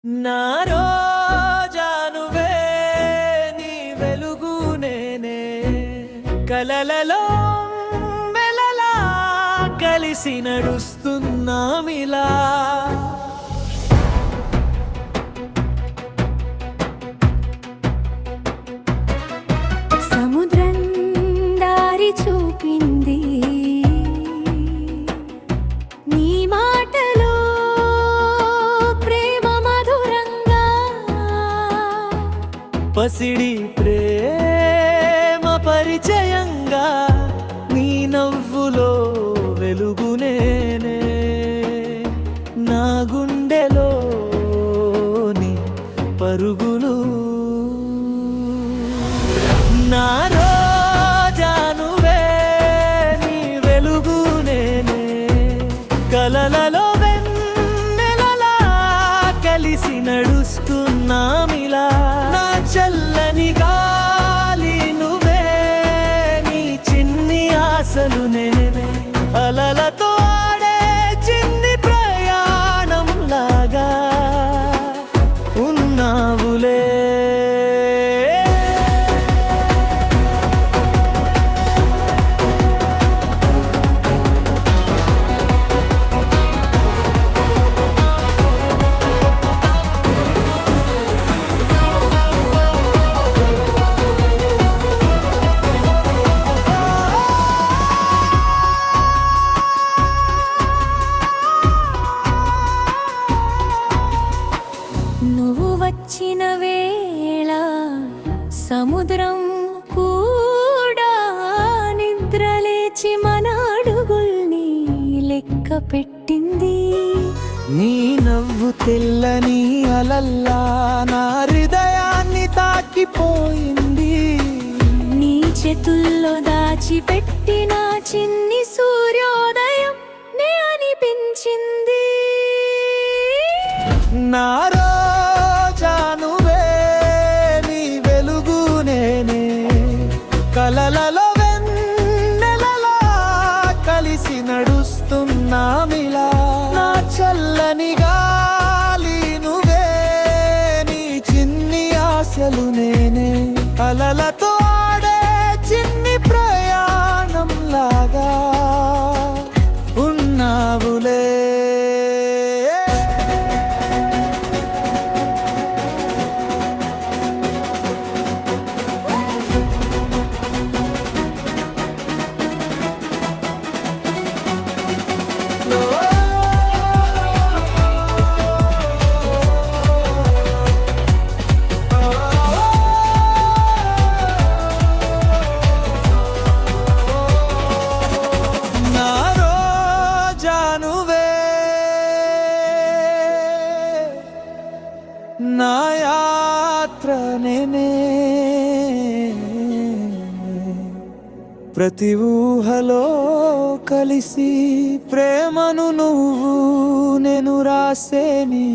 నా రోజా నువ్వే నీ వెలుగు నేనే కలలలో మెలలా కలిసి నడుస్తున్నామిలా సముద్రం దారి చూపింది నీ మాటలో ప్రేమ మధురంగా పసిడి ప్రేమ పరిచయంగా నీ నవ్వులో వెలుగు నేనే నా గుండెలో నీ పరుగులు నా రోజా నువ్వే నీ వెలుగు నేనే కలలలో వెన్నెలలా కలిసి నడుస్తున్నామిలా నా చల్లని గాలి నువ్వే నీ చిన్ని ఆశలు నేనే అలలతో ఆడే చిన్ని ప్రయాణం లాగా ఉన్నావులే నువ్వు వచ్చిన వేళ సముద్రం కూడా నిద్రలేచి మన అడుగుల్ని లెక్క పెట్టింది నీ నవ్వు తెల్లని అలల్లా నా హృదయాన్ని తాకిపోయింది నీ చేతుల్లో దాచిపెట్టిన చిన్ని సూర్యోదయం నే అనిపించింది నా రోజా నువ్వే నీ వెలుగు నేనే కలలలో వెన్నెలలా కలిసి నడుస్తున్నామిలా నా చల్లని గాలి నువ్వే నీ చిన్ని ఆశలు నేనే అలలతో ఆడే చిన్ని ప్రయాణం లాగా ఉన్నావులే నా రోజా నువ్వే నా యాత్ర నేనే ప్రతి ఊహలో కలిసి ప్రేమను నువ్వు నేను రాసేని